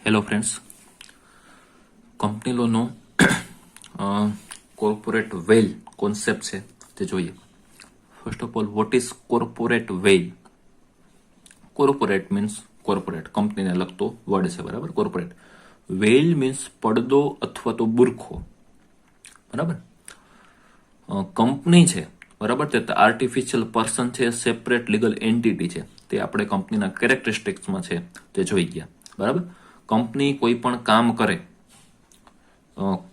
Hello friends, company લોનો corporate વેલ concept છે તે જોઈએ. First of all, what is corporate well? Corporate means corporate, કંપનીને લગતો વર્ડ છે, બરાબર. કોર્પોરેટ વેલ મીન્સ પડદો અથવા તો બુરખો, બરાબર. કંપની છે, બરાબર, તે આર્ટિફિશિયલ પર્સન છે, સેપરેટ લીગલ એન્ટિટી છે. તે આપણે કંપનીના કેરેક્ટરિસ્ટિક્સમાં છે તે જોઈ ગયા, બરાબર. કંપની કોઈ પણ કામ કરે,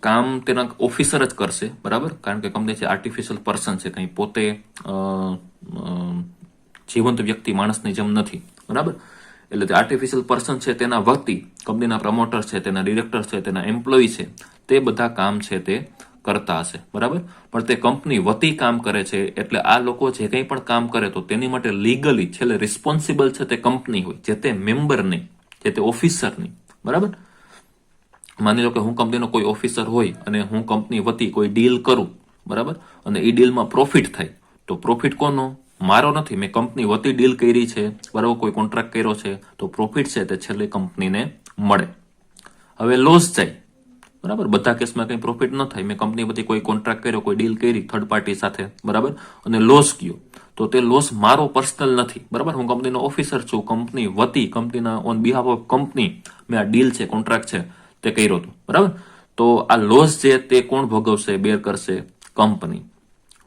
કામ તેના ઓફિસર જ કરશે, બરાબર, કારણ કે કંપની છે આર્ટિફિશિયલ પર્સન છે, કંઈ પોતે જીવંત વ્યક્તિ માણસની જેમ નથી, બરાબર. એટલે તે આર્ટિફિશિયલ પર્સન છે, તેના વતી કંપનીના પ્રમોટર છે, તેના ડિરેક્ટર છે, તેના એમ્પ્લોય છે, તે બધા કામ છે તે કરતા હશે, બરાબર. પણ તે કંપની વતી કામ કરે છે, એટલે આ લોકો જે કંઈ પણ કામ કરે તો તેની માટે લીગલી છેલ્લે રિસ્પોન્સિબલ છે તે કંપની હોય, જે તે મેમ્બર નહીં, જે તે ઓફિસર નહીં, બરાબર. માની લો કે હું કંપનીનો કોઈ ઓફિસર હોય અને હું કંપની વતી કોઈ ડીલ કરું, બરાબર, અને એ ડીલમાં પ્રોફિટ થાય, તો પ્રોફિટ કોનો? મારો નથી. મેં કંપની વતી ડીલ કરી છે, બરાબર, કોઈ કોન્ટ્રાક્ટ કર્યો છે, તો પ્રોફિટ છે તે છેલ્લે કંપનીને મળે. હવે લોસ જાય, બરાબર, બધા કેસમાં કંઈ પ્રોફિટ ન થાય. મેં કંપની વતી કોઈ કોન્ટ્રાક્ટ કર્યો, કોઈ ડીલ કરી થર્ડ પાર્ટી સાથે, બરાબર, અને લોસ ગયો, તો તે લોસ મારો પર્સનલ નથી, બરાબર. હું કંપનીનો ઓફિસર છું, કંપની વતી, કંપનીના ઓન બિહાફ ઓફ કંપની મેં આ ડીલ છે, કોન્ટ્રાક્ટ છે તે કર્યો હતો, બરાબર. તો આ લોસ છે તે કોણ ભોગવશે, બેર કરશે? કંપની,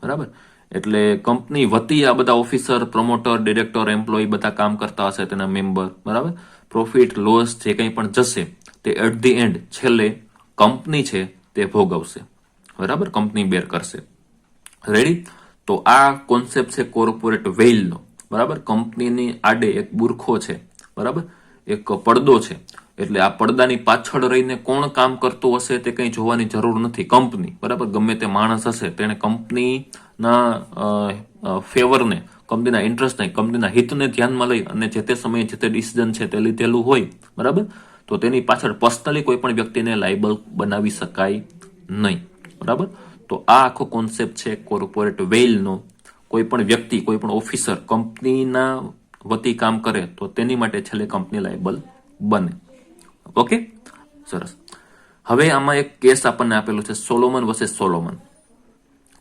બરાબર. એટલે કંપની વતી આ બધા ઓફિસર, પ્રમોટર, ડિરેક્ટર, એમ્પ્લોય બધા કામ કરતા હશે, તેના મેમ્બર, બરાબર. પ્રોફિટ લોસ જે કંઈ પણ જશે તે એટ ધી એન્ડ છેલ્લે કંપની છે તે ભોગવશે, બરાબર, કંપની બેર કરશે. રેડી? તો આ કોન્સેપ્ટ છે કોર્પોરેટ વેલનો, બરાબર. કંપનીની આડે એક બુરખો છે, બરાબર, એક પડદો છે. એટલે આ પડદાની પાછળ રહીને કોણ કામ કરતું હશે તે કંઈ જોવાની જરૂર નથી. કંપની, બરાબર, ગમે તે માણસ હશે, તેણે કંપનીના ફેવરને, કંપનીના ઇન્ટરેસ્ટને, કંપનીના હિતને ધ્યાનમાં લઈ અને જે તે સમયે જે તે ડિસિઝન છે તે લીધેલું હોય, બરાબર. તો તેની પાછળ પર્સનલી કોઈ પણ વ્યક્તિને લાયબલ બનાવી શકાય નહીં, બરાબર. તો આ આખો કોન્સેપ્ટ છે કોર્પોરેટ વેલનો. કોઈ પણ વ્યક્તિ, કોઈ પણ ઓફિસર કંપનીના વતી કામ કરે તો તેની માટે છેલ્લે કંપની લાયબલ બને. ઓકે, સરસ. હવે આમાં એક કેસ આપણને આપેલો છે, સોલોમન વર્સેસ સોલોમન,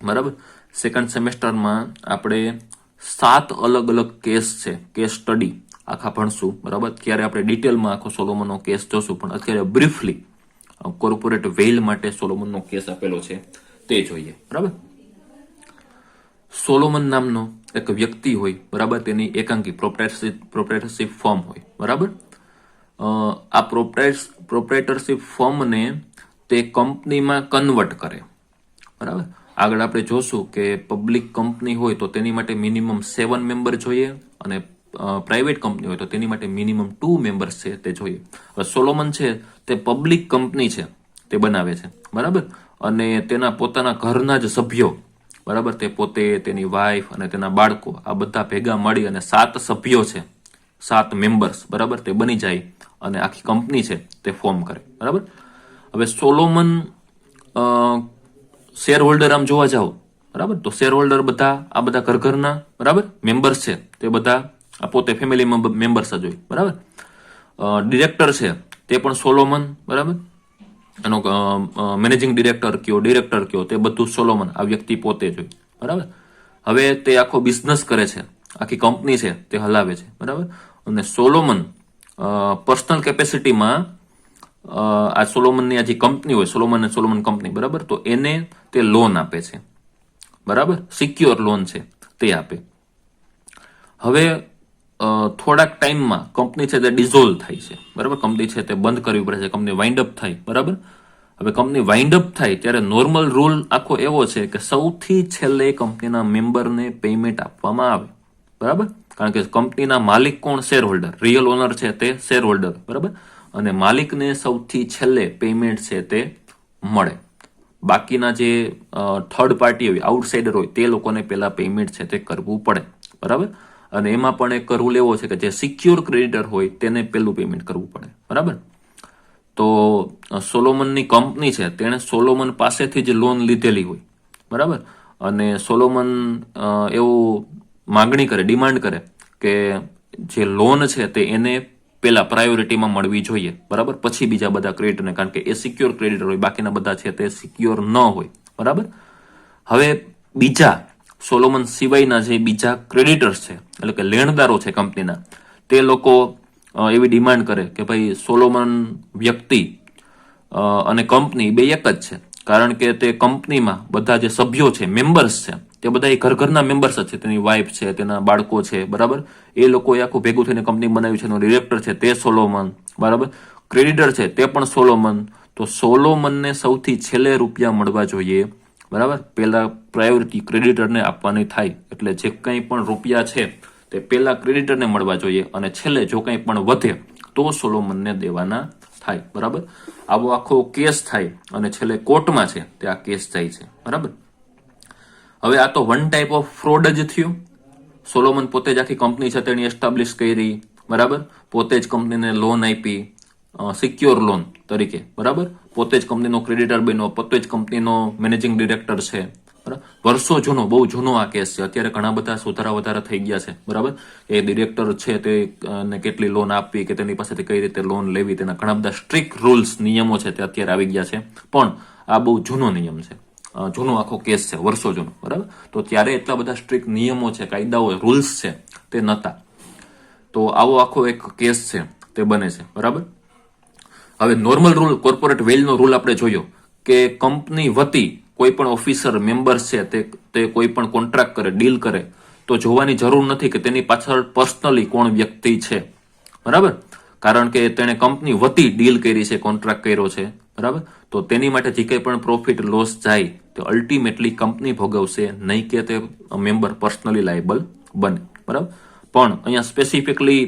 બરાબર. સેકન્ડ સેમેસ્ટરમાં આપણે 7 અલગ અલગ કેસ છે, કેસ સ્ટડી આખા ભણશું, બરાબર. ત્યારે આપણે ડિટેલમાં આખો સોલોમનનો કેસ જોશું, પણ અત્યારે બ્રીફલી કોર્પોરેટ વેલ માટે સોલોમનનો કેસ આપેલો છે તે જોઈએ, બરાબર. સોલોમન નામનો એક વ્યક્તિ હોય, બરાબર, તેની એકાંકી પ્રોપ્રાઇટરશિપ ફર્મ હોય, બરાબર. આ પ્રોપ્રાઇટરશિપ ફર્મને તે કંપનીમાં કન્વર્ટ કરે, બરાબર. આગળ આપણે જોશું કે પબ્લિક કંપની હોય તો તેની માટે મિનિમમ 7 મેમ્બર જોઈએ, અને પ્રાઇવેટ કંપની હોય તો તેની માટે મિનિમમ 2 મેમ્બર્સ છે તે જોઈએ. હવે સોલોમન છે તે પબ્લિક કંપની છે તે બનાવે છે, બરાબર, અને તેના પોતાના ઘરના જ સભ્યો, બરાબર, તે પોતે, તેની વાઈફ અને તેના બાળકો, આ બધા ભેગા મળી અને 7 સભ્યો છે, 7 મેમ્બર્સ, બરાબર, તે બની જાય અને આખી કંપની છે તે ફોર્મ કરે, બરાબર. હવે સોલોમન શેર હોલ્ડર આમ જોવા જાવ, બરાબર, તો શેર હોલ્ડર બધા આ બધા ઘરના, બરાબર, મેમ્બર્સ છે તે બધા આ પોતે ફેમિલી મેમ્બર્સ જ હોય, બરાબર. ડિરેક્ટર છે તે પણ સોલોમન, બરાબર, એનો મેનેજિંગ ડિરેક્ટર કયો તે બધું સોલોમન, આ વ્યક્તિ પોતે જ હોય, બરાબર. હવે તે આખો બિઝનેસ કરે છે, આખી કંપની છે તે હલાવે છે, બરાબર. અને સોલોમન પર્સનલ કેપેસિટીમાં આ સોલોમનની આ જે કંપની હોય, સોલોમન કંપની, બરાબર, તો એને તે લોન આપે છે, બરાબર, સિક્યોર લોન છે તે આપે. હવે થોડાક ટાઈમમાં કંપની છે તે ડિઝોલ્વ થાય છે, બરાબર, કંપની છે તે બંધ કરવી પડે છે, કંપની વાઇન્ડ અપ થાય, બરાબર. હવે કંપની વાઇન્ડ અપ થાય ત્યારે નોર્મલ રૂલ આખો એવો છે કે સૌથી છેલ્લે કંપનીના મેમ્બરને પેમેન્ટ આપવામાં આવે, બરાબર. કારણ કે કંપનીના માલિક કોણ? શેર હોલ્ડર, રિયલ ઓનર છે તે શેર હોલ્ડર, બરાબર. અને માલિકને સૌથી છેલ્લે પેમેન્ટ છે તે મળે. બાકીના જે થર્ડ પાર્ટી હોય, આઉટસાઇડર હોય, તે લોકોને પહેલા પેમેન્ટ છે તે કરવું પડે, બરાબર. અને એમાં પણ એક રૂલ એવો છે કે જે સિક્યોર ક્રેડિટર હોય તેને પહેલું પેમેન્ટ કરવું પડે, બરાબર. તો સોલોમનની કંપની છે, તેણે સોલોમન પાસેથી જ લોન લીધેલી હોય, બરાબર. અને સોલોમન એવું માંગણી કરે, ડિમાન્ડ કરે કે જે લોન છે તે એને પેલા પ્રાયોરિટીમાં મળવી જોઈએ, બરાબર, પછી બીજા બધા ક્રેડિટરને, કારણ કે એ સિક્યોર ક્રેડિટર હોય, બાકીના બધા છે તે સિક્યોર ન હોય, બરાબર. હવે બીજા સોલોમન સિવાયના જે બીજા ક્રેડિટર્સ છે, એટલે કે લેણદારો છે કંપનીના, તે લોકો એવી ડિમાન્ડ કરે કે ભાઈ સોલોમન વ્યક્તિ અને કંપની બે એક જ છે, કારણ કે તે કંપનીમાં બધા જે સભ્યો છે, મેમ્બર્સ છે, તે બધા એ ઘરના મેમ્બર્સ જ છે, તેની વાઇફ છે, તેના બાળકો છે, બરાબર. એ લોકોએ આખું ભેગું થઈને કંપની બનાવી છે, એનો ડિરેક્ટર છે તે સોલોમન, બરાબર, ક્રેડિટર છે તે પણ સોલોમન. તો સોલોમનને સૌથી છેલ્લે રૂપિયા મળવા જોઈએ, બરાબર. પેલા પ્રાયોરિટી ક્રેડિટરને આપવાની થાય, એટલે જે કંઈ પણ રૂપિયા છે તે પેલા ક્રેડિટરને મળવા જોઈએ, અને છેલ્લે જો કંઈ પણ વધે તો સોલોમનને દેવાના થાય, બરાબર. આવો આખો કેસ થાય અને છેલ્લે કોર્ટમાં છે તે આ કેસ જાય છે, બરાબર. હવે આ તો વન ટાઈપ ઓફ ફ્રોડ જ થયું. સોલોમન પોતે જ આખી કંપની છે તેની એસ્ટાબ્લિશ કરી, બરાબર, પોતે જ કંપનીને લોન આપી, સિક્યોર લોન તરીકે, બરાબર, પોતે જ કંપનીનો ક્રેડિટર બન્યો, પોતે જ કંપનીનો મેનેજિંગ ડિરેક્ટર છે, બરાબર. વર્ષો જૂનો, બહુ જૂનો આ કેસ છે. અત્યારે ઘણા બધા સુધારા વધારા થઈ ગયા છે, બરાબર. એ ડિરેક્ટર છે તે કેટલી લોન આપવી, કે તેની પાસેથી કઈ રીતે લોન લેવી, તેના ઘણા બધા સ્ટ્રિક્ટ રૂલ્સ, નિયમો છે તે અત્યારે આવી ગયા છે, પણ આ બહુ જૂનો નિયમ છે, જૂનો આખો કેસ છે, વર્ષો જૂનો, બરાબર. તો ત્યારે એટલા બધા સ્ટ્રિક્ટ નિયમો છે, કાયદાઓ, રૂલ્સ છે તે નહોતા. તો આવો આખો એક કેસ છે તે બને છે, બરાબર. હવે નોર્મલ રૂલ, કોર્પોરેટ વેલનો રૂલ આપણે જોયો કે કંપની વતી કોઈ પણ ઓફિસર, મેમ્બર્સ છે તે કોઈ પણ કોન્ટ્રાક્ટ કરે, ડીલ કરે, તો જોવાની જરૂર નથી કે તેની પાછળ પર્સનલી કોણ વ્યક્તિ છે, બરાબર, કારણ કે તેણે કંપની વતી ડીલ કરી છે, કોન્ટ્રાક્ટ કર્યો છે, બરાબર. તો તેની માટે જે કંઈ પણ પ્રોફિટ લોસ જાય તો અલ્ટિમેટલી કંપની ભોગવશે, નહીં કે તે મેમ્બર પર્સનલી લાયબલ બને, બરાબર. પણ અહીંયા સ્પેસિફિકલી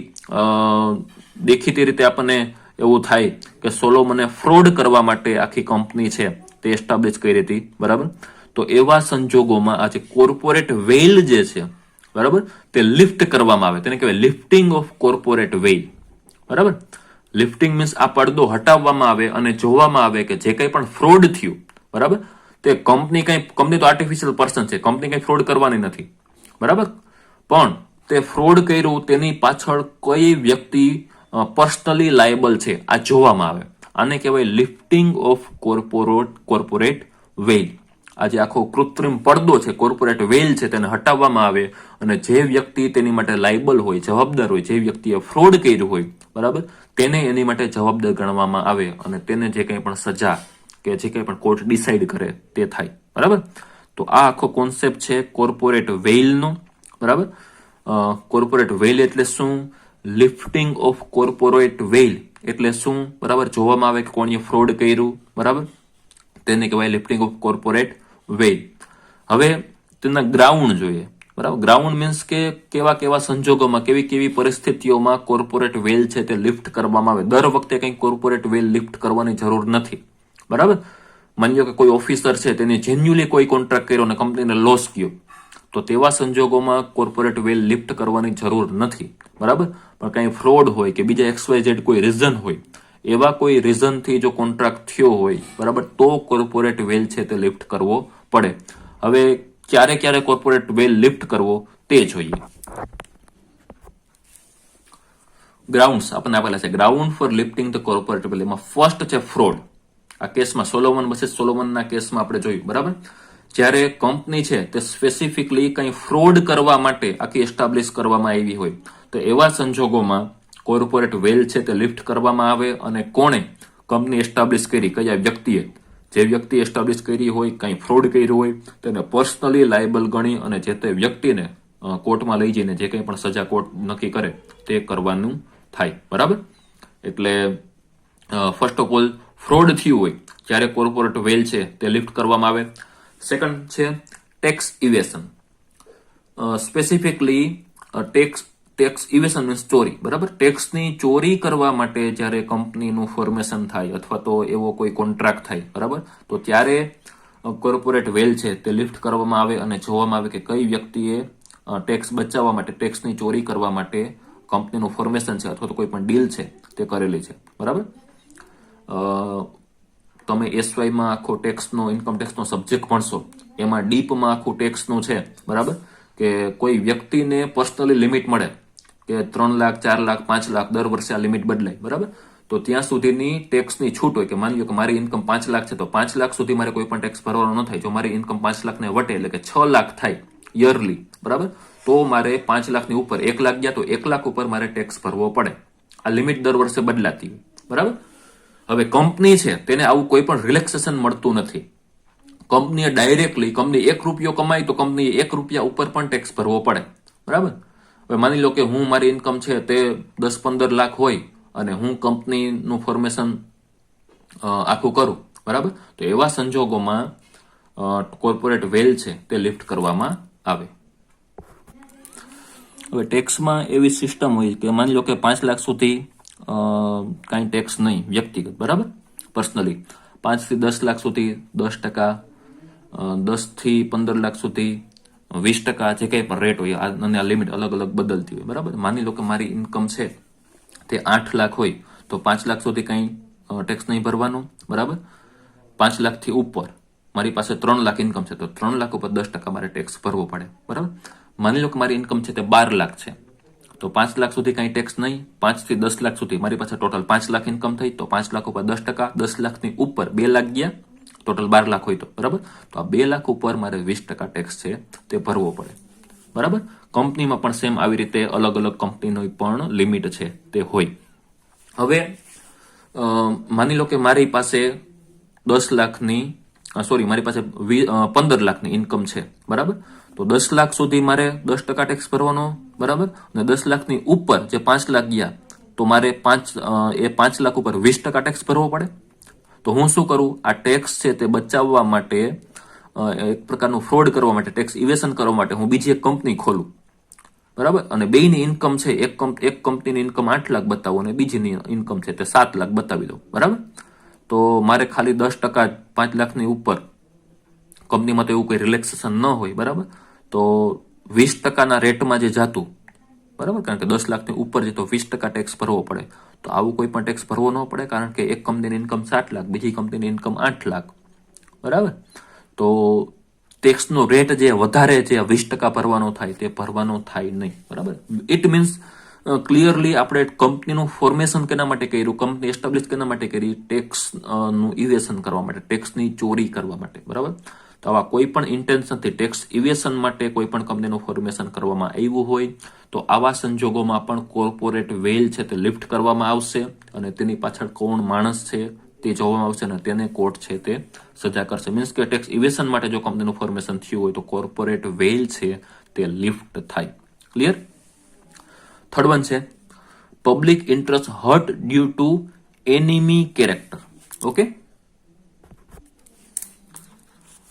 દેખીતી રીતે આપણને એવું થાય કે સોલોમને ફ્રોડ કરવા માટે આખી કંપની છે તે એસ્ટાબ્લિશ કરી હતી, બરાબર. તો એવા સંજોગોમાં આ જે કોર્પોરેટ વેલ જે છે, બરાબર, તે લિફ્ટ કરવામાં આવે, તેને કહેવાય લિફ્ટિંગ ઓફ કોર્પોરેટ વેલ, બરાબર. લિફ્ટિંગ મીન્સ આ પડદો હટાવવામાં આવે અને જોવામાં આવે કે જે કંઈ પણ ફ્રોડ થયું, બરાબર, તે કંપની તો આર્ટિફિશિયલ પર્સન છે, કંપની કંઈ ફ્રોડ કરવાની નથી, બરાબર, પણ તે ફ્રોડ કર્યું તેની પાછળ કઈ વ્યક્તિ પર્સનલી લાયબલ છે આ જોવામાં આવે. આને કહેવાય લિફ્ટિંગ ઓફ કોર્પોરેટ વેલ. આ જે આખો કૃત્રિમ પડદો છે, કોર્પોરેટ વેલ છે, તેને હટાવવામાં આવે અને જે વ્યક્તિ તેની માટે લાયબલ હોય, જવાબદાર હોય, જે વ્યક્તિએ ફ્રોડ કર્યું હોય, બરાબર, તેને એની માટે જવાબદાર ગણવામાં આવે અને તેને જે કંઈ પણ સજા કે જે કંઈ પણ કોર્ટ ડિસાઈડ કરે તે થાય, બરાબર. તો આ આખો કોન્સેપ્ટ છે કોર્પોરેટ વેલનો, બરાબર. કોર્પોરેટ વેલ એટલે શું? લિફ્ટિંગ ઓફ કોર્પોરેટ વેલ એટલે શું, બરાબર, જોવામાં આવે કે કોણે ફ્રોડ કર્યું, બરાબર, તેને કહેવાય લિફ્ટિંગ ઓફ કોર્પોરેટ વેલ. હવે તેના ગ્રાઉન્ડ જોઈએ, બરાબર. ગ્રાઉન્ડ મીન્સ કે કેવા કેવા સંજોગોમાં, કેવી કેવી પરિસ્થિતિઓમાં કોર્પોરેટ વેલ છે તે લિફ્ટ કરવામાં આવે. દર વખતે કંઈ કોર્પોરેટ વેલ લિફ્ટ કરવાની જરૂર નથી, બરાબર. માની લો કે કોઈ ઓફિસર છે તેને જેન્યુઅલી કોઈ કોન્ટ્રાક્ટ કર્યો અને કંપનીને લોસ ગયો, તો તેવા સંજોગોમાં કોર્પોરેટ વેલ લિફ્ટ કરવાની જરૂર નથી, બરાબર. પણ કંઈ ફ્રોડ હોય કે બીજા XYZ કોઈ રીઝન હોય, એવા કોઈ રીઝનથી જો કોન્ટ્રાક્ટ થયો હોય, બરાબર, તો કોર્પોરેટ વેલ છે તે લિફ્ટ કરવો પડે. હવે ક્યારે ક્યારે કોર્પોરેટ વેલ લિફ્ટ કરવો તે જોઈએ. ગ્રાઉન્ડ્સ આપણને આપેલા છે. Ground for lifting the corporate veil, એમાં ફર્સ્ટ છે ફ્રોડ. આ કેસમાં સોલોમન વર્સિસ સોલોમનના કેસમાં આપણે જોયું, બરાબર. જ્યારે કંપની છે તે સ્પેસિફિકલી કંઈ ફ્રોડ કરવા માટે આખી એસ્ટાબ્લિશ કરવામાં આવી હોય, તો એવા સંજોગોમાં કોર્પોરેટ વેલ છે તે લિફ્ટ કરવામાં આવે. અને કોણે કંપની એસ્ટાબ્લિશ કરી, કયા વ્યક્તિએ, જે વ્યક્તિ એસ્ટાબ્લિશ કરી હોય, કંઈ ફ્રોડ કર્યું હોય, તેને પર્સનલી લાયબલ ગણી અને જે તે વ્યક્તિને કોર્ટમાં લઈ જઈને જે કંઈ પણ સજા કોર્ટ નક્કી કરે તે કરવાનું થાય, બરાબર. એટલે ફર્સ્ટ ઓફ ઓલ ફ્રોડ થયું હોય જ્યારે કોર્પોરેટ વેલ છે તે લિફ્ટ કરવામાં આવે. સેકન્ડ છે ટેક્સ ઇવેશન. સ્પેસિફિકલી ટેક્સ ઇવેશન મીન્સ ચોરી, બરાબર. ટેક્સની ચોરી કરવા માટે જ્યારે કંપનીનું ફોર્મેશન થાય અથવા તો એવો કોઈ કોન્ટ્રાક્ટ થાય, બરાબર, તો ત્યારે કોર્પોરેટ વેલ છે તે લિફ્ટ કરવામાં આવે અને જોવામાં આવે કે કઈ વ્યક્તિએ ટેક્સ બચાવવા માટે, ટેક્સની ચોરી કરવા માટે કંપનીનું ફોર્મેશન છે અથવા તો કોઈ પણ ડીલ છે તે કરેલી છે, બરાબર. તમે SYમાં આખો ટેક્સનો, ઇન્કમ ટેક્સનો સબ્જેક્ટ ભણશો, એમાં ડીપમાં આખું ટેક્સનું છે, બરાબર, કે કોઈ વ્યક્તિને પર્સનલી લિમિટ મળે કે 3 લાખ 4 લાખ 5 લાખ દર વર્ષે આ લિમિટ બદલાય, બરાબર? તો ત્યાં સુધીની ટેક્સની છૂટ હોય કે માની લો કે મારી ઇન્કમ 5 લાખ છે તો 5 લાખ સુધી મારે કોઈ પણ ટેક્સ ભરવાનો ન થાય. જો મારી ઇન્કમ 5 લાખને વટે એટલે કે 6 લાખ થાય યરલી, બરાબર, તો મારે 5 લાખની ઉપર 1 લાખ ગયા તો 1 લાખ ઉપર મારે ટેક્સ ભરવો પડે. આ લિમિટ દર વર્ષે બદલાતી હોય, બરાબર. હવે કંપની છે તેને આવું કોઈ પણ રિલેક્સેશન મળતું નથી. કંપનીએ ડાયરેક્ટલી કંપની 1 રૂપિયો કમાય તો કંપનીએ 1 રૂપિયા ઉપર પણ ટેક્સ ભરવો પડે, બરાબર. હવે માની લો કે હું મારી ઇન્કમ છે તે 10-15 લાખ હોય અને હું કંપનીનું ફોર્મેશન આખું કરું, બરાબર, તો એવા સંજોગોમાં કોર્પોરેટ વેલ છે તે લિફ્ટ કરવામાં આવે. હવે ટેક્સમાં એવી સિસ્ટમ હોય કે માની લો કે 5 લાખ સુધી કાંઈ ટેક્સ નહીં વ્યક્તિગત, બરાબર, પર્સનલી. 5 થી 10 લાખ સુધી 10%, 10 થી 15 લાખ સુધી 20%, જે કંઈ પણ રેટ હોય અને આ લિમિટ અલગ અલગ બદલતી હોય, બરાબર. માની લો કે મારી ઇન્કમ છે તે 8 લાખ હોય તો 5 લાખ સુધી કંઈ ટેક્સ નહીં ભરવાનું, બરાબર. 5 લાખથી ઉપર મારી પાસે 3 લાખ ઇન્કમ છે તો 3 લાખ ઉપર 10% મારે ટેક્સ ભરવો પડે, બરાબર. માની લો કે મારી ઇન્કમ છે તે 12 લાખ છે તો 5 લાખ સુધી કંઈ ટેક્સ નહીં. 5 થી 10 લાખ સુધી મારી પાસે ટોટલ 5 લાખ ઇન્કમ થઈ તો 5 લાખ ઉપર 10%, 10 લાખની ઉપર 2 લાખ ગયા, ટોટલ 12 લાખ હોય તો, બરાબર, તો આ 2 લાખ ઉપર મારે 20% ટેક્સ છે તે ભરવો પડે, બરાબર. કંપનીમાં પણ સેમ આવી રીતે અલગ અલગ કંપનીનો પણ લિમિટ છે તે હોય. હવે માની લો કે મારી પાસે 10 લાખની મારી પાસે 15 લાખની ઇન્કમ છે, બરાબર, તો 10 લાખ સુધી મારે 10% ટેક્સ ભરવાનો, બરાબર, અને 10 લાખની ઉપર જે 5 લાખ ગયા તો મારે 5 લાખ ઉપર 20% ટેક્સ ભરવો પડે. તો હું શું કરું, આ ટેક્સ છે તે બચાવવા માટે, એક પ્રકારનું ફ્રોડ કરવા માટે, ટેક્સ ઇવેશન કરવા માટે હું બીજી એક કંપની ખોલું, બરાબર, અને બેયની ઇન્કમ છે એક કંપનીની ઇન્કમ 8 લાખ બતાવો અને બીજીની ઇન્કમ છે તે 7 લાખ બતાવી દઉં, બરાબર. તો મારે ખાલી 10% 5 લાખની ઉપર કંપનીમાં તો એવું કોઈ રિલેક્સેશન ન હોય, બરાબર, તો 20%ના રેટમાં જે જાતું, બરાબર, કારણ કે 10 લાખની ઉપર જે તો 20% ટેક્સ ભરવો પડે. તો આવું કોઈ પણ ટેક્સ ભરવો ન પડે કારણ કે એક કંપનીની ઇન્કમ 7 લાખ, બીજી કંપનીની ઇન્કમ 8 લાખ, બરાબર. તો ટેક્સનો રેટ જે વધારે જે 20% ભરવાનો થાય તે ભરવાનો થાય નહીં, બરાબર. ઇટ મીન્સ ક્લિયરલી આપણે કંપનીનું ફોર્મેશન કેના માટે કર્યું, કંપની એસ્ટાબ્લિશ કેના માટે કરી, ટેક્સ નું ઇવેશન કરવા માટે, ટેક્સની ચોરી કરવા માટે, બરાબર. તો આવા કોઈ પણ ઇન્ટેન્શનથી ટેક્સ ઇવેશન માટે કોઈ પણ કંપનીનું ફોર્મેશન કરવામાં આવ્યું હોય તો આવા સંજોગોમાં પણ કોર્પોરેટ વેલ છે તે લિફ્ટ કરવામાં આવશે અને તેની પાછળ કોણ માણસ છે તે જોવામાં આવશે અને તેને કોર્ટ છે તે સજા કરશે. મીન્સ કે ટેક્સ ઇવેશન માટે જો કંપનીનું ફોર્મેશન થયું હોય તો કોર્પોરેટ વેલ છે તે લિફ્ટ થાય. ક્લિયર? થર્ડ વન છે public interest hurt due to enemy character. Okay,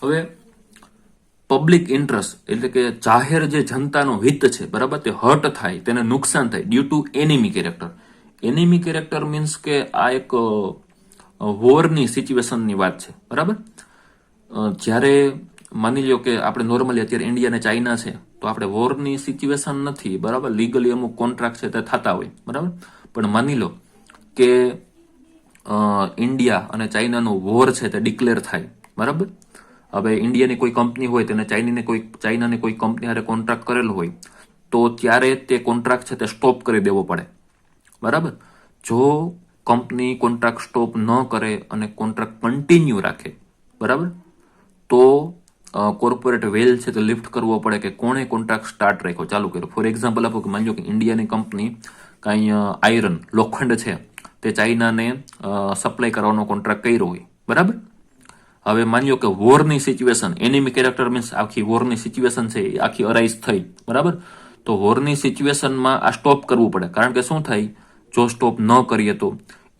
હવે પબ્લિક ઇન્ટરેસ્ટ એટલે કે જાહેર જે જનતાનો હિત છે, બરાબર, તે હર્ટ થાય, તેને નુકસાન થાય due to enemy character. Enemy character means કે આ એક વોરની સિચ્યુએશનની વાત છે, બરાબર. જ્યારે માની લો કે આપણે નોર્મલી અત્યારે ઇન્ડિયા અને ચાઇના છે તો આપણે વોરની સિચ્યુએશન નથી, બરાબર, લીગલી અમુક કોન્ટ્રાક્ટ છે તે થતા હોય, બરાબર. પણ માની લો કે ઇન્ડિયા અને ચાઇનાનો વોર છે તે ડિક્લેર થાય, બરાબર. હવે ઇન્ડિયાની કોઈ કંપની હોય તેને ચાઇનાની કોઈ કંપની હારે કોન્ટ્રાક્ટ કરેલો હોય તો ત્યારે તે કોન્ટ્રાક્ટ છે તે સ્ટોપ કરી દેવો પડે, બરાબર. જો કંપની કોન્ટ્રાક્ટ સ્ટોપ ન કરે અને કોન્ટ્રાક્ટ કન્ટિન્યુ રાખે, બરાબર, તો કોર્પોરેટ વેલ છે તે લિફ્ટ કરવો પડે કે કોણે કોન્ટ્રાક્ટ સ્ટાર્ટ રાખ્યો, ચાલુ કર્યો. ફોર એક્ઝામ્પલ આપો કે માની લો કે ઇન્ડિયાની કંપની કાંઈ આયરન લોખંડ છે તે ચાઇનાને સપ્લાય કરવાનો કોન્ટ્રાક્ટ કર્યો હોય, બરાબર. હવે માની લો કે વોરની સિચ્યુએશન, એનિમી કેરેક્ટર મીન્સ આખી વોરની સિચ્યુએશન છે એ આખી અરાઇઝ થઈ, બરાબર. તો વોરની સિચ્યુએશનમાં આ સ્ટોપ કરવું પડે કારણ કે શું થાય, જો સ્ટોપ ન કરીએ તો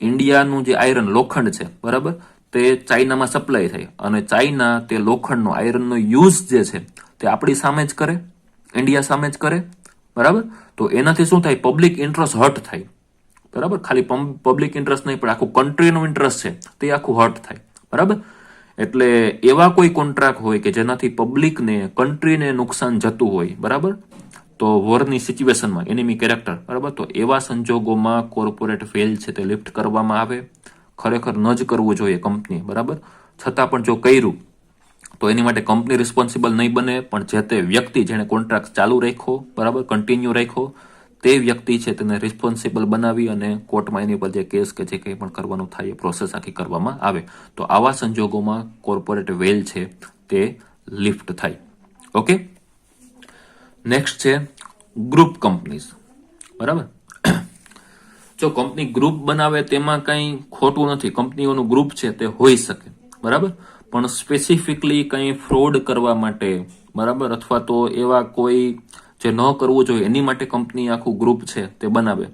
ઇન્ડિયાનું જે આયરન લોખંડ છે, બરાબર, તે ચાઇનામાં સપ્લાય થાય અને ચાઇના તે લોખંડનો આયરનનો યુઝ જે છે તે આપણી સામે જ કરે, ઇન્ડિયા સામે જ કરે, બરાબર. તો એનાથી શું થાય, પબ્લિક ઇન્ટરેસ્ટ હર્ટ થાય, બરાબર. ખાલી પબ્લિક ઇન્ટરેસ્ટ નહીં પણ આખું કન્ટ્રીનું ઇન્ટરેસ્ટ છે તે આખું હર્ટ થાય, બરાબર. એટલે એવા કોઈ કોન્ટ્રાક્ટ હોય કે જેનાથી પબ્લિકને, કન્ટ્રીને નુકસાન જતું હોય, બરાબર, તો વોરની સિચ્યુએશનમાં એનિમી કેરેક્ટર, બરાબર, તો એવા સંજોગોમાં કોર્પોરેટ વેલ છે તે લિફ્ટ કરવામાં આવે. ખરેખર ન જ કરવું જોઈએ કંપની, બરાબર, છતાં પણ જો કર્યું તો એની માટે કંપની રિસ્પોન્સિબલ નહીં બને પણ જે તે વ્યક્તિ જેણે કોન્ટ્રાક્ટ ચાલુ રાખ્યો, બરાબર, કન્ટિન્યુ રાખ્યો તે વ્યક્તિ છે તેને રિસ્પોન્સિબલ બનાવી અને કોર્ટમાં એની પર જે કેસ કે જે કંઈ પણ કરવાનું થાય એ પ્રોસેસ આખી કરવામાં આવે. તો આવા સંજોગોમાં કોર્પોરેટ વેલ છે તે લિફ્ટ થાય. ઓકે, નેક્સ્ટ છે ગ્રુપ કંપનીઝ. બરાબર, જો કંપની ગ્રુપ બનાવે તેમાં કંઈ ખોટું નથી, કંપનીઓનું ગ્રુપ છે તે હોઈ શકે. બરાબર, પણ સ્પેસિફિકલી કંઈ ફ્રોડ કરવા માટે, બરાબર, અથવા તો એવા કોઈ જે ન કરવું જોઈએ એની માટે કંપની આખું ગ્રુપ છે તે બનાવે.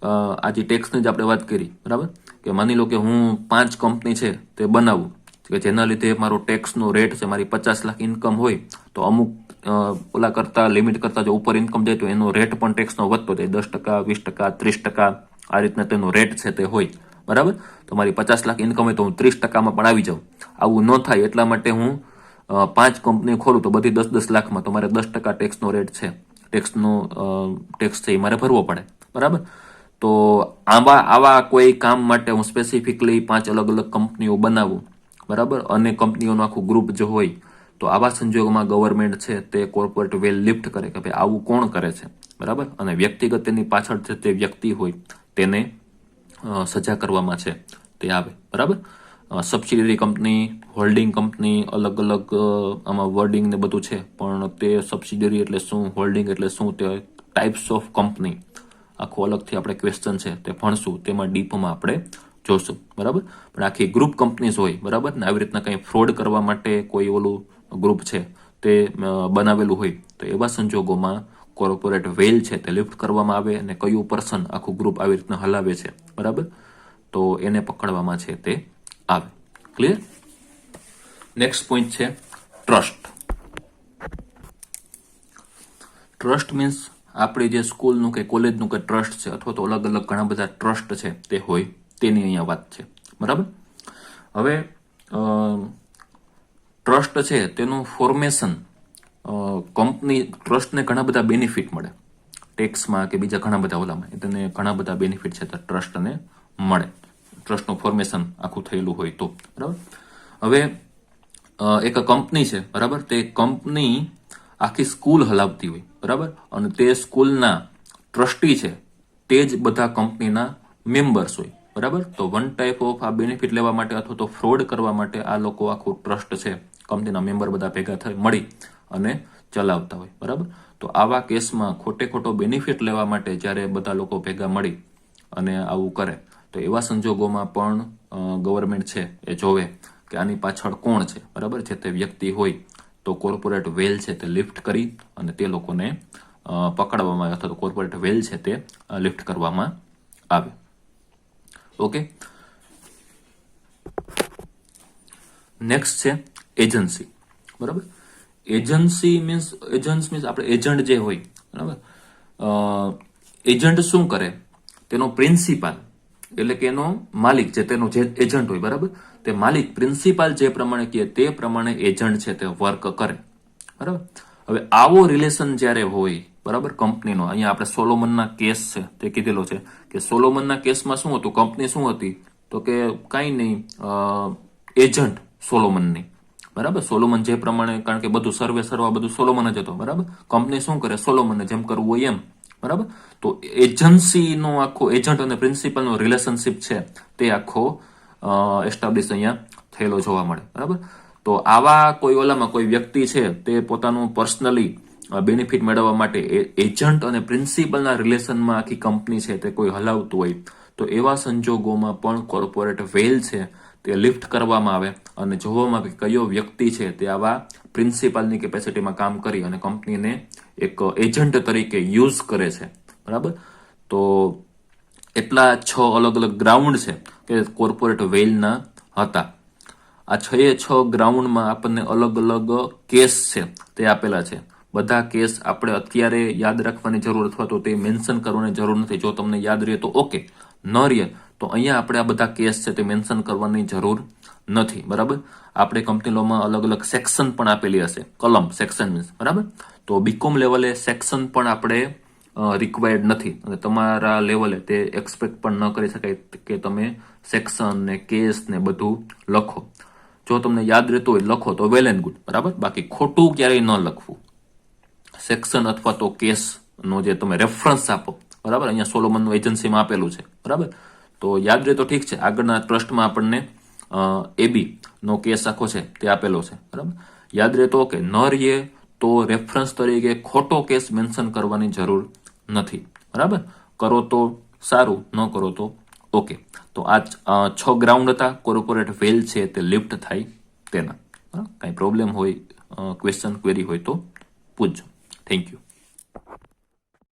આજે ટેક્સની જ આપણે વાત કરી, બરાબર, કે માની લો કે હું 5 કંપની છે તે બનાવું કે જેના લીધે મારો ટેક્સનો રેટ છે, મારી 50 લાખ ઇન્કમ હોય તો અમુક ઓલા કરતા લિમિટ કરતા જો ઉપર ઇન્કમ જાય તો એનો રેટ પણ ટેક્સનો વધતો જાય, 10%, 20%, 30%, આ રીતના તેનો રેટ છે તે હોય. બરાબર, તો મારી 50 લાખ ઇન્કમ હોય તો હું 30%માં પણ આવી જાઉં. આવું ન થાય એટલા માટે હું 5 કંપની ખોલું તો બધી 10-10 લાખમાં, તો મારે 10% ટેક્સનો રેટ છે, ટેક્સ છે એ મારે ભરવો પડે. બરાબર, તો આવા કોઈ કામ માટે હું સ્પેસિફિકલી 5 અલગ અલગ કંપનીઓ બનાવું, બરાબર, અને કંપનીઓનું આખું ગ્રુપ જો હોય તો આવા સંજોગોમાં ગવર્મેન્ટ છે તે કોર્પોરેટ વેલ લિફ્ટ કરે કે ભાઈ આવું કોણ કરે છે. બરાબર, અને વ્યક્તિગત તેની પાછળ જે તે વ્યક્તિ હોય તેને સજા કરવામાં છે તે આવે. બરાબર, સબસિડિયરી કંપની, હોલ્ડિંગ કંપની, અલગ અલગ આમાં વર્ડિંગ ને બધું છે, પણ તે સબસિડિયરી એટલે શું, હોલ્ડિંગ એટલે શું, તે ટાઈપ્સ ઓફ કંપની આખું અલગથી આપણે ક્વેશ્ચન છે તે ભણશું, તેમાં ડીપમાં આપણે જોશું. બરાબર, પણ આખી ગ્રુપ કંપનીઝ હોય, બરાબર, ને આવી રીતના કંઈ ફ્રોડ કરવા માટે કોઈ ઓલું ગ્રુપ છે તે બનાવેલું હોય તો એવા સંજોગોમાં કોર્પોરેટ વેલ છે તે લિફ્ટ કરવામાં આવે અને કયું પર્સન આખું ગ્રુપ આવી રીતના હલાવે છે, બરાબર, તો એને પકડવામાં છે તે આવે. ક્લિયર? નેક્સ્ટ પોઈન્ટ છે ટ્રસ્ટ. ટ્રસ્ટ મીન્સ આપણી જે સ્કૂલનું કે કોલેજનું કે ટ્રસ્ટ છે, અથવા તો અલગ અલગ ઘણા બધા ટ્રસ્ટ છે તે હોય તેની અહીંયા વાત છે. બરાબર, હવે ટ્રસ્ટ છે તેનું ફોર્મેશન, કંપની ટ્રસ્ટને ઘણા બધા બેનિફિટ મળે ટેક્સમાં કે બીજા ઘણા બધા ઓલામાં, તેને ઘણા બધા બેનિફિટ છે ટ્રસ્ટને મળે, ટ્રસ્ટનું ફોર્મેશન આખું થયેલું હોય તો. બરાબર, હવે એક કંપની છે, બરાબર, તે કંપની આખી સ્કૂલ હલાવતી હોય, બરાબર, અને તે સ્કૂલના ટ્રસ્ટી છે તે જ બધા કંપનીના મેમ્બર્સ હોય. બરાબર, તો વન ટાઈપ ઓફ આ બેનિફિટ લેવા માટે અથવા તો ફ્રોડ કરવા માટે આ લોકો આખું ટ્રસ્ટ છે, કંપનીના મેમ્બર બધા ભેગા થઈ મળી અને ચલાવતા હોય. બરાબર, તો આવા કેસમાં ખોટો બેનિફિટ લેવા માટે જ્યારે બધા લોકો ભેગા મળી અને આવું કરે તો એવા સંજોગોમાં પણ ગવર્મેન્ટ છે એ જોવે કે આની પાછળ કોણ છે. બરાબર, જે તે વ્યક્તિ હોય તો કોર્પોરેટ વેલ છે તે લિફ્ટ કરી અને તે લોકોને પકડવામાં આવે અથવા તો કોર્પોરેટ વેલ છે તે લિફ્ટ કરવામાં આવે. ઓકે, નેક્સ્ટ છે એજન્સી. બરાબર, એજન્સી મીન્સ આપણે એજન્ટ જે હોય, બરાબર, એજન્ટ શું કરે, તેનો પ્રિન્સિપાલ એટલે કે એનો માલિક જે તેનો જે એજન્ટ હોય, બરાબર, તે માલિક પ્રિન્સિપાલ જે પ્રમાણે કહે તે પ્રમાણે એજન્ટ છે તે વર્ક કરે. બરાબર, હવે આવો રિલેશન જ્યારે હોય, બરાબર, કંપનીનો, અહીંયા આપણે સોલોમનના કેસ છે તે કીધેલો છે કે સોલોમનના કેસમાં શું હતું, કંપની શું હતી તો કે કાંઈ નહીં, એજન્ટ સોલોમનની. બરાબર, સોલોમન જે પ્રમાણે, કારણ કે બધું સર્વા બધું સોલોમન જ હતો. બરાબર, કંપની શું કરે, સોલોમનને જેમ કરવું હોય એમ. બરાબર, તો એજન્સીનો આખો એજન્ટ અને પ્રિન્સિપલનો રિલેશનશિપ છે તે આખો એસ્ટાબ્લિશ અહીંયા થયેલો જોવા મળે. બરાબર, તો આવા કોઈ ઓલામાં કોઈ વ્યક્તિ છે તે પોતાનું પર્સનલી બેનિફિટ મેળવવા માટે એજન્ટ અને પ્રિન્સિપલના રિલેશનમાં આખી કંપની છે તે કોઈ હલાવતું હોય તો એવા સંજોગોમાં પણ કોર્પોરેટ વેલ છે તે લિફ્ટ કરવામાં આવે અને જોવામાં આવે કે કયો વ્યક્તિ છે તે આવા પ્રિન્સિપાલની કેપેસિટીમાં કામ કરી અને કંપનીને એક એજન્ટ તરીકે યુઝ કરે છે. બરાબર, તો એટલા 6 અલગ અલગ ગ્રાઉન્ડ છે કે કોર્પોરેટ વેલના હતા. આ 6 ગ્રાઉન્ડમાં આપણને અલગ અલગ કેસ છે તે આપેલા છે. બધા કેસ આપણે અત્યારે યાદ રાખવાની જરૂર અથવા તો તે મેન્શન કરવાની જરૂર નથી. જો તમને યાદ રહે તો ઓકે, ન રહે તો અહીંયા આપણે આ બધા કેસ છે તે મેન્શન કરવાની જરૂર નથી. બરાબર, આપણે કંપની લોમાં અલગ અલગ સેક્શન પણ આપેલી હશે, કલમ, સેક્શન મીન્સ. બરાબર, તો બીકોમ લેવલે સેક્શન પણ આપણે રિક્વાયર્ડ નથી અને તમારા લેવલે તે એક્સપેક્ટ પણ ન કરી શકાય કે તમે સેક્શન ને કેસ ને બધું લખો. જો તમને યાદ રહેતું હોય લખો તો વેલ એન્ડ ગુડ. બરાબર, બાકી ખોટું ક્યારેય ન લખવું. સેક્શન અથવા તો કેસ નો જે તમે રેફરન્સ આપો, બરાબર, અહીંયા સોલોમન એજન્સીમાં આપેલું છે, બરાબર, તો યાદ રહે તો ઠીક છે. આગળના ટ્રસ્ટમાં આપણને એબી નો કેસ આખો છે તે આપેલો છે, બરાબર. યાદ રહે તો કે ન રહીએ તો રેફરન્સ તરીકે ખોટો કેસ મેન્શન કરવાની જરૂર નથી, બરાબર. કરો તો સારું, ન કરો તો ઓકે. તો આ 6 ગ્રાઉન્ડ હતા કોર્પોરેટ વેલ છે તે લિફ્ટ થાય તેના. કાંઈ પ્રોબ્લેમ હોય, ક્વેશ્ચન ક્વેરી હોય તો પૂછજો. Thank you.